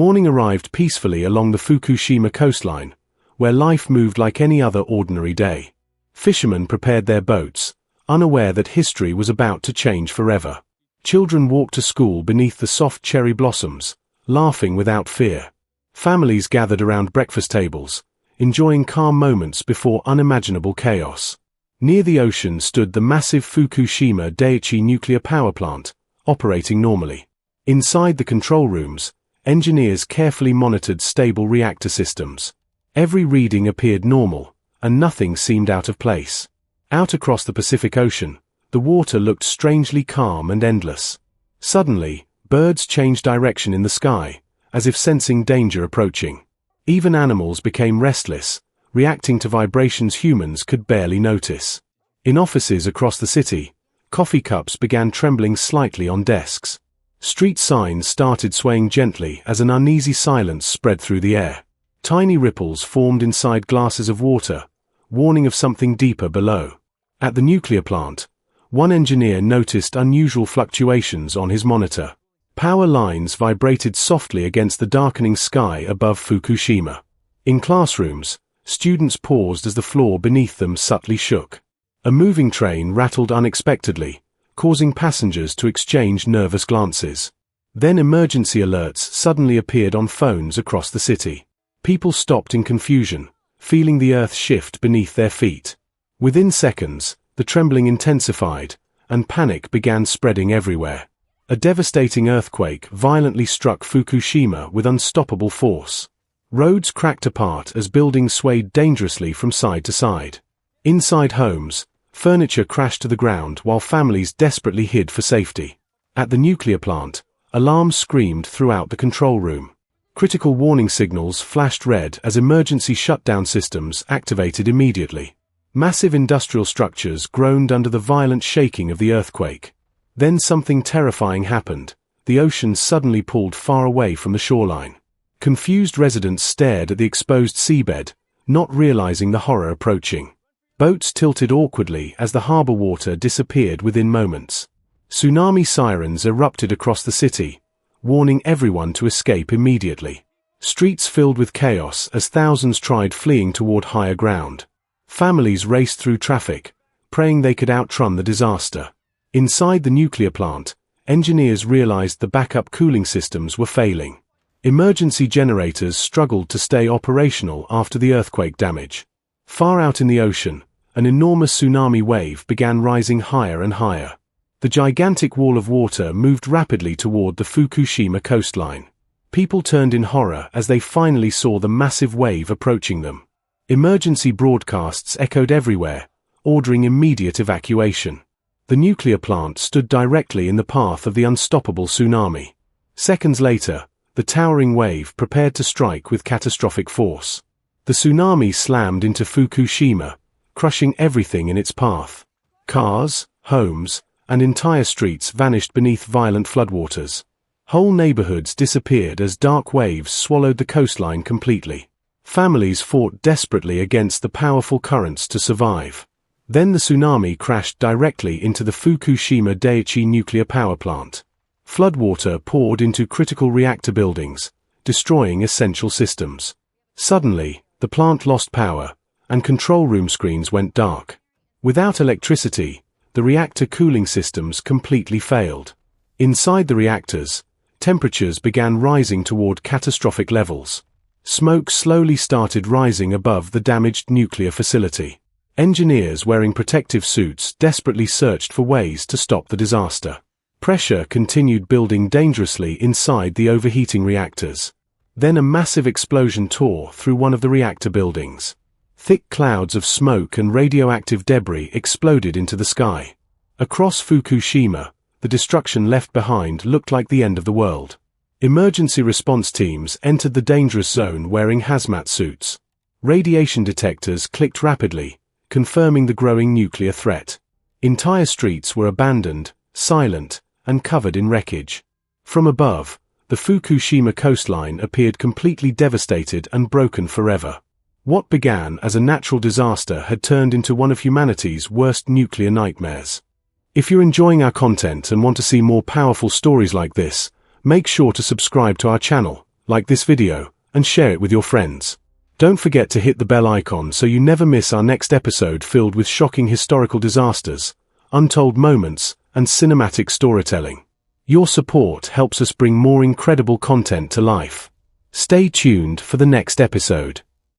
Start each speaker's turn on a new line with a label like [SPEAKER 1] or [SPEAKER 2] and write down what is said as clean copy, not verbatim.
[SPEAKER 1] Morning arrived peacefully along the Fukushima coastline, where life moved like any other ordinary day. Fishermen prepared their boats, unaware that history was about to change forever. Children walked to school beneath the soft cherry blossoms, laughing without fear. Families gathered around breakfast tables, enjoying calm moments before unimaginable chaos. Near the ocean stood the massive Fukushima Daiichi nuclear power plant, operating normally. Inside the control rooms, engineers carefully monitored stable reactor systems. Every reading appeared normal, and nothing seemed out of place. Out across the Pacific Ocean, the water looked strangely calm and endless. Suddenly, birds changed direction in the sky, as if sensing danger approaching. Even animals became restless, reacting to vibrations humans could barely notice. In offices across the city, coffee cups began trembling slightly on desks. Street signs started swaying gently as an uneasy silence spread through the air. Tiny ripples formed inside glasses of water, warning of something deeper below. At the nuclear plant, one engineer noticed unusual fluctuations on his monitor. Power lines vibrated softly against the darkening sky above Fukushima. In classrooms, students paused as the floor beneath them subtly shook. A moving train rattled unexpectedly, causing passengers to exchange nervous glances. Then emergency alerts suddenly appeared on phones across the city. People stopped in confusion, feeling the earth shift beneath their feet. Within seconds, the trembling intensified, and panic began spreading everywhere. A devastating earthquake violently struck Fukushima with unstoppable force. Roads cracked apart as buildings swayed dangerously from side to side. Inside homes, furniture crashed to the ground while families desperately hid for safety. At the nuclear plant, alarms screamed throughout the control room. Critical warning signals flashed red as emergency shutdown systems activated immediately. Massive industrial structures groaned under the violent shaking of the earthquake. Then something terrifying happened. The ocean suddenly pulled far away from the shoreline. Confused residents stared at the exposed seabed, not realizing the horror approaching. Boats tilted awkwardly as the harbor water disappeared within moments. Tsunami sirens erupted across the city, warning everyone to escape immediately. Streets filled with chaos as thousands tried fleeing toward higher ground. Families raced through traffic, praying they could outrun the disaster. Inside the nuclear plant, engineers realized the backup cooling systems were failing. Emergency generators struggled to stay operational after the earthquake damage. Far out in the ocean, an enormous tsunami wave began rising higher and higher. The gigantic wall of water moved rapidly toward the Fukushima coastline. People turned in horror as they finally saw the massive wave approaching them. Emergency broadcasts echoed everywhere, ordering immediate evacuation. The nuclear plant stood directly in the path of the unstoppable tsunami. Seconds later, the towering wave prepared to strike with catastrophic force. The tsunami slammed into Fukushima, crushing everything in its path. Cars, homes, and entire streets vanished beneath violent floodwaters. Whole neighborhoods disappeared as dark waves swallowed the coastline completely. Families fought desperately against the powerful currents to survive. Then the tsunami crashed directly into the Fukushima Daiichi nuclear power plant. Floodwater poured into critical reactor buildings, destroying essential systems. Suddenly, the plant lost power, and control room screens went dark. Without electricity, the reactor cooling systems completely failed. Inside the reactors, temperatures began rising toward catastrophic levels. Smoke slowly started rising above the damaged nuclear facility. Engineers wearing protective suits desperately searched for ways to stop the disaster. Pressure continued building dangerously inside the overheating reactors. Then a massive explosion tore through one of the reactor buildings. Thick clouds of smoke and radioactive debris exploded into the sky. Across Fukushima, the destruction left behind looked like the end of the world. Emergency response teams entered the dangerous zone wearing hazmat suits. Radiation detectors clicked rapidly, confirming the growing nuclear threat. Entire streets were abandoned, silent, and covered in wreckage. From above, the Fukushima coastline appeared completely devastated and broken forever. What began as a natural disaster had turned into one of humanity's worst nuclear nightmares. If you're enjoying our content and want to see more powerful stories like this, make sure to subscribe to our channel like this video, and share it with your friends. Don't forget to hit the bell icon so you never miss our next episode filled with shocking historical disasters, untold moments, and cinematic storytelling. Your support helps us bring more incredible content to life. Stay tuned for the next episode.